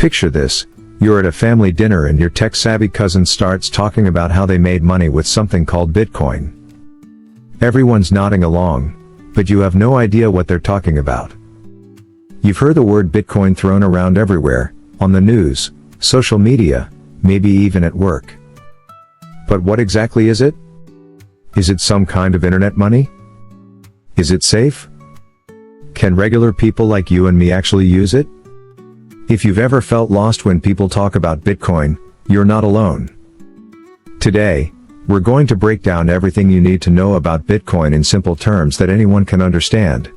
Picture this. You're at a family dinner and your tech-savvy cousin starts talking about how they made money with something called Bitcoin. Everyone's nodding along, but you have no idea what they're talking about. You've heard the word Bitcoin thrown around everywhere, on the news, social media, maybe even at work. But what exactly is it? Is it some kind of internet money? Is it safe? Can regular people like you and me actually use it? If you've ever felt lost when people talk about Bitcoin, you're not alone. Today, we're going to break down everything you need to know about Bitcoin in simple terms that anyone can understand.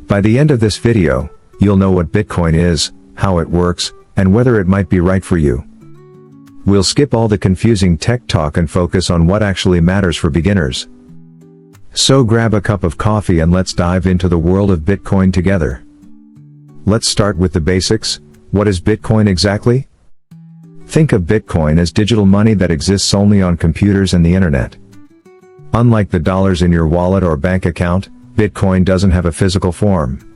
By the end of this video, you'll know what Bitcoin is, how it works, and whether it might be right for you. We'll skip all the confusing tech talk and focus on what actually matters for beginners. So grab a cup of coffee and let's dive into the world of Bitcoin together. Let's start with the basics. What is Bitcoin exactly? Think of Bitcoin as digital money that exists only on computers and the internet. Unlike the dollars in your wallet or bank account, Bitcoin doesn't have a physical form.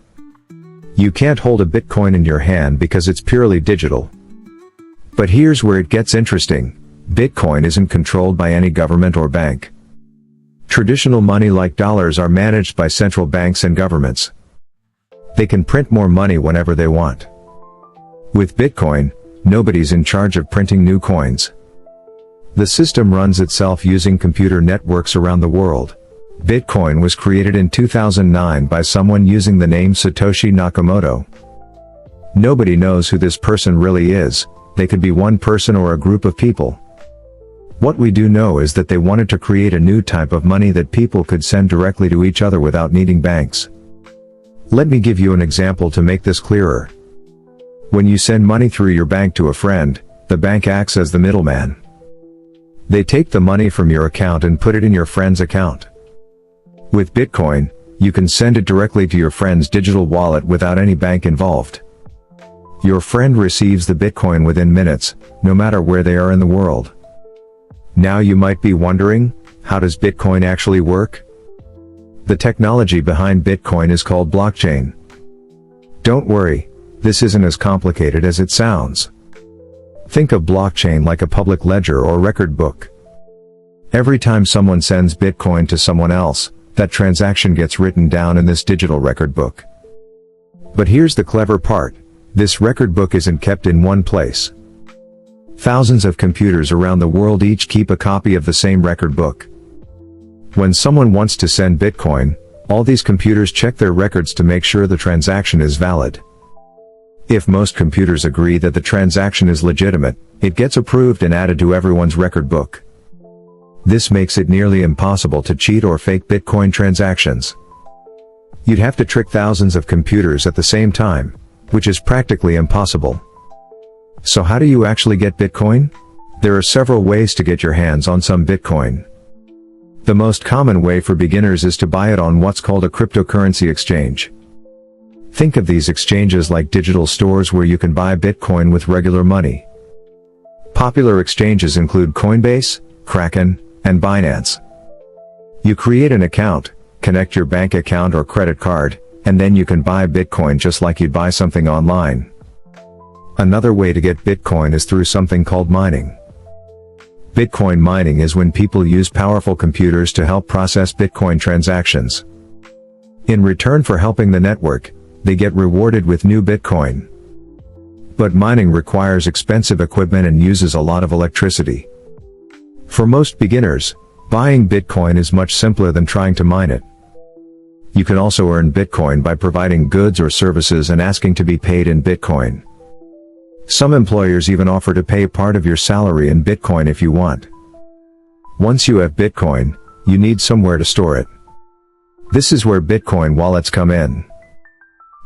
You can't hold a Bitcoin in your hand because it's purely digital. But here's where it gets interesting. Bitcoin isn't controlled by any government or bank. Traditional money like dollars are managed by central banks and governments. They can print more money whenever they want. With Bitcoin, nobody's in charge of printing new coins. The system runs itself using computer networks around the world. Bitcoin was created in 2009 by someone using the name Satoshi Nakamoto. Nobody knows who this person really is. They could be one person or a group of people. What we do know is that they wanted to create a new type of money that people could send directly to each other without needing banks. Let me give you an example to make this clearer. When you send money through your bank to a friend, the bank acts as the middleman. They take the money from your account and put it in your friend's account. With Bitcoin, you can send it directly to your friend's digital wallet without any bank involved. Your friend receives the Bitcoin within minutes, no matter where they are in the world. Now you might be wondering, how does Bitcoin actually work? The technology behind Bitcoin is called blockchain. Don't worry, this isn't as complicated as it sounds. Think of blockchain like a public ledger or record book. Every time someone sends Bitcoin to someone else, that transaction gets written down in this digital record book. But here's the clever part. This record book isn't kept in one place. Thousands of computers around the world each keep a copy of the same record book. When someone wants to send Bitcoin, all these computers check their records to make sure the transaction is valid. If most computers agree that the transaction is legitimate, it gets approved and added to everyone's record book. This makes it nearly impossible to cheat or fake Bitcoin transactions. You'd have to trick thousands of computers at the same time, which is practically impossible. So how do you actually get Bitcoin? There are several ways to get your hands on some Bitcoin. The most common way for beginners is to buy it on what's called a cryptocurrency exchange. Think of these exchanges like digital stores where you can buy Bitcoin with regular money. Popular exchanges include Coinbase, Kraken, and Binance. You create an account, connect your bank account or credit card, and then you can buy Bitcoin just like you'd buy something online. Another way to get Bitcoin is through something called mining. Bitcoin mining is when people use powerful computers to help process Bitcoin transactions. In return for helping the network, they get rewarded with new Bitcoin. But mining requires expensive equipment and uses a lot of electricity. For most beginners, buying Bitcoin is much simpler than trying to mine it. You can also earn Bitcoin by providing goods or services and asking to be paid in Bitcoin. Some employers even offer to pay part of your salary in Bitcoin if you want. Once you have Bitcoin, you need somewhere to store it. This is where Bitcoin wallets come in.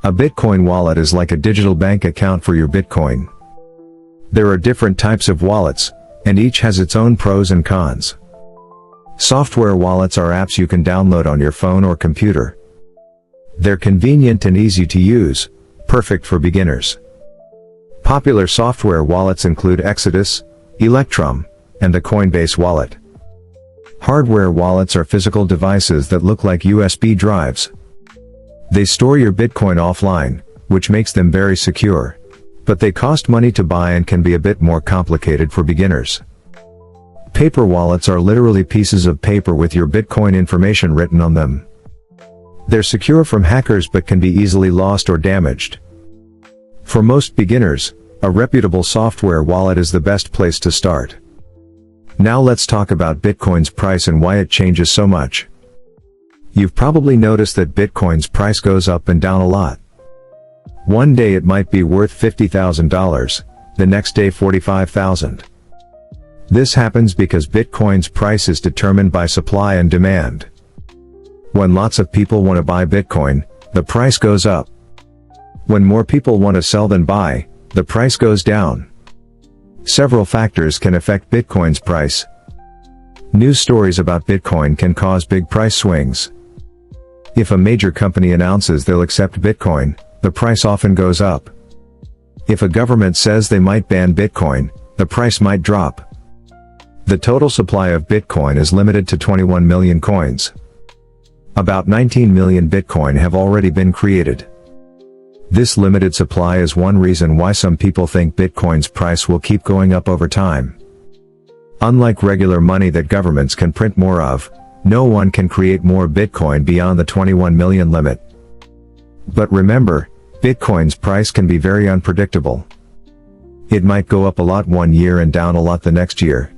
A Bitcoin wallet is like a digital bank account for your Bitcoin. There are different types of wallets, and each has its own pros and cons. Software wallets are apps you can download on your phone or computer. They're convenient and easy to use, perfect for beginners. Popular software wallets include Exodus, Electrum, and the Coinbase wallet. Hardware wallets are physical devices that look like USB drives. They store your Bitcoin offline, which makes them very secure. But they cost money to buy and can be a bit more complicated for beginners. Paper wallets are literally pieces of paper with your Bitcoin information written on them. They're secure from hackers but can be easily lost or damaged. For most beginners, a reputable software wallet is the best place to start. Now let's talk about Bitcoin's price and why it changes so much. You've probably noticed that Bitcoin's price goes up and down a lot. One day it might be worth $50,000, the next day $45,000. This happens because Bitcoin's price is determined by supply and demand. When lots of people want to buy Bitcoin, the price goes up. When more people want to sell than buy, the price goes down. Several factors can affect Bitcoin's price. News stories about Bitcoin can cause big price swings. If a major company announces they'll accept Bitcoin, the price often goes up. If a government says they might ban Bitcoin, the price might drop. The total supply of Bitcoin is limited to 21 million coins. About 19 million Bitcoin have already been created. This limited supply is one reason why some people think Bitcoin's price will keep going up over time. Unlike regular money that governments can print more of, no one can create more Bitcoin beyond the 21 million limit. But remember, Bitcoin's price can be very unpredictable. It might go up a lot one year and down a lot the next year.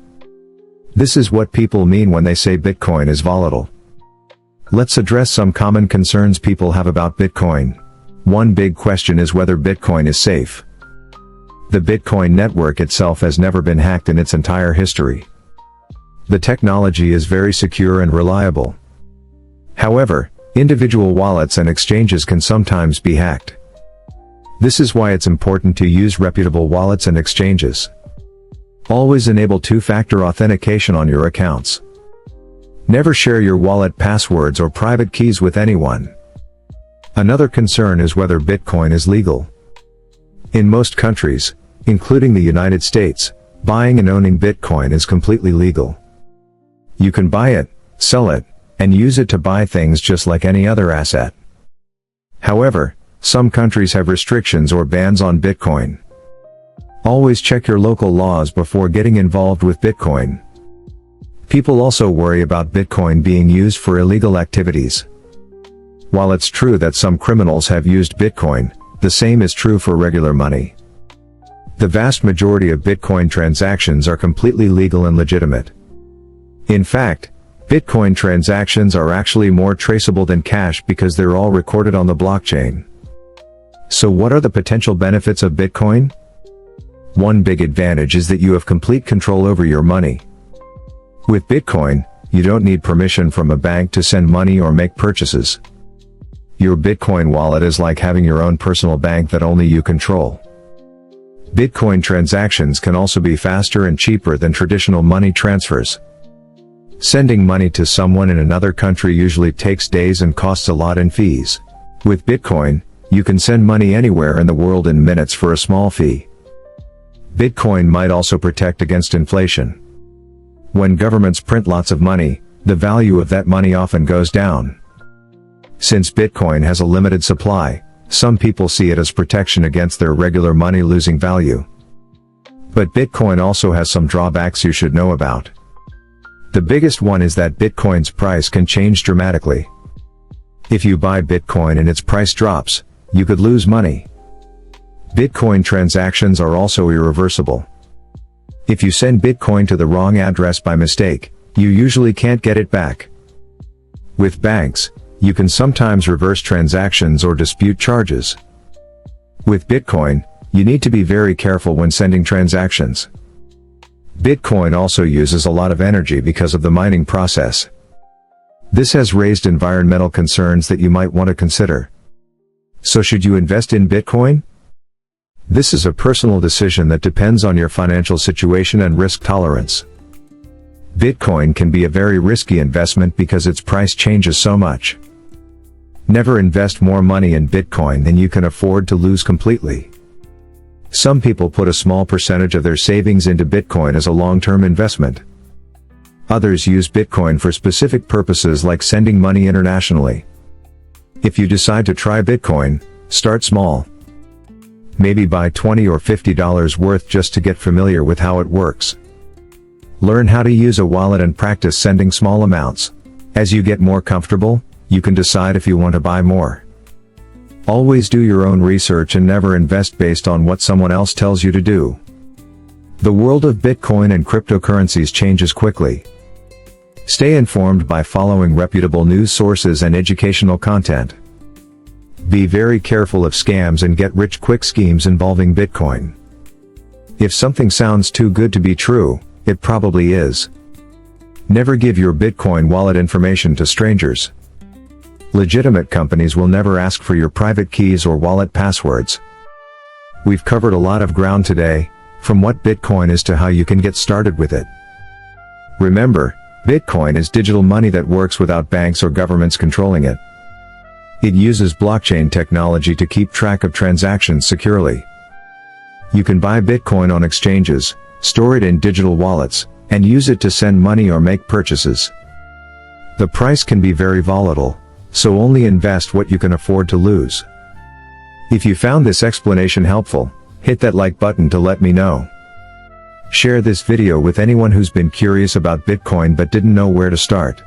This is what people mean when they say Bitcoin is volatile. Let's address some common concerns people have about Bitcoin. One big question is whether Bitcoin is safe. The Bitcoin network itself has never been hacked in its entire history. The technology is very secure and reliable. However, individual wallets and exchanges can sometimes be hacked. This is why it's important to use reputable wallets and exchanges. Always enable two-factor authentication on your accounts. Never share your wallet passwords or private keys with anyone. Another concern is whether Bitcoin is legal. In most countries, including the United States, buying and owning Bitcoin is completely legal. You can buy it, sell it, and use it to buy things just like any other asset. However, some countries have restrictions or bans on Bitcoin. Always check your local laws before getting involved with Bitcoin. People also worry about Bitcoin being used for illegal activities. While it's true that some criminals have used Bitcoin, the same is true for regular money. The vast majority of Bitcoin transactions are completely legal and legitimate. In fact, Bitcoin transactions are actually more traceable than cash because they're all recorded on the blockchain. So what are the potential benefits of Bitcoin? One big advantage is that you have complete control over your money. With Bitcoin, you don't need permission from a bank to send money or make purchases. Your Bitcoin wallet is like having your own personal bank that only you control. Bitcoin transactions can also be faster and cheaper than traditional money transfers. Sending money to someone in another country usually takes days and costs a lot in fees. With Bitcoin, you can send money anywhere in the world in minutes for a small fee. Bitcoin might also protect against inflation. When governments print lots of money, the value of that money often goes down. Since Bitcoin has a limited supply, some people see it as protection against their regular money losing value. But Bitcoin also has some drawbacks you should know about. The biggest one is that Bitcoin's price can change dramatically. If you buy Bitcoin and its price drops, you could lose money. Bitcoin transactions are also irreversible. If you send Bitcoin to the wrong address by mistake, you usually can't get it back. With banks, you can sometimes reverse transactions or dispute charges. With Bitcoin, you need to be very careful when sending transactions. Bitcoin also uses a lot of energy because of the mining process. This has raised environmental concerns that you might want to consider. So should you invest in Bitcoin? This is a personal decision that depends on your financial situation and risk tolerance. Bitcoin can be a very risky investment because its price changes so much. Never invest more money in Bitcoin than you can afford to lose completely. Some people put a small percentage of their savings into Bitcoin as a long-term investment. Others use Bitcoin for specific purposes like sending money internationally. If you decide to try Bitcoin, start small. Maybe buy $20 or $50 worth just to get familiar with how it works. Learn how to use a wallet and practice sending small amounts. As you get more comfortable, you can decide if you want to buy more. Always do your own research and never invest based on what someone else tells you to do. The world of Bitcoin and cryptocurrencies changes quickly. Stay informed by following reputable news sources and educational content. Be very careful of scams and get-rich-quick schemes involving Bitcoin. If something sounds too good to be true, it probably is. Never give your Bitcoin wallet information to strangers. Legitimate companies will never ask for your private keys or wallet passwords. We've covered a lot of ground today, from what Bitcoin is to how you can get started with it. Remember, Bitcoin is digital money that works without banks or governments controlling it. It uses blockchain technology to keep track of transactions securely. You can buy Bitcoin on exchanges, store it in digital wallets, and use it to send money or make purchases. The price can be very volatile, so only invest what you can afford to lose. If you found this explanation helpful, hit that like button to let me know. Share this video with anyone who's been curious about Bitcoin but didn't know where to start.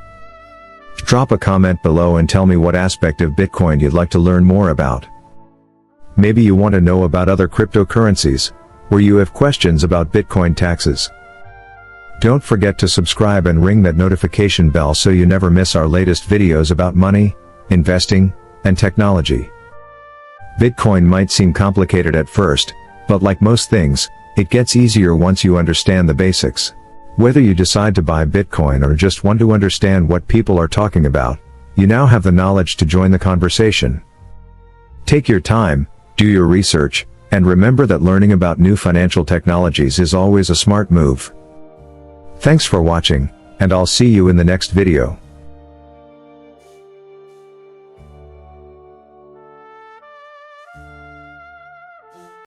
Drop a comment below and tell me what aspect of Bitcoin you'd like to learn more about. Maybe you want to know about other cryptocurrencies, or you have questions about Bitcoin taxes. Don't forget to subscribe and ring that notification bell so you never miss our latest videos about money, investing, and technology. Bitcoin might seem complicated at first, but like most things, it gets easier once you understand the basics. Whether you decide to buy Bitcoin or just want to understand what people are talking about, you now have the knowledge to join the conversation. Take your time, do your research, and remember that learning about new financial technologies is always a smart move. Thanks for watching, and I'll see you in the next video.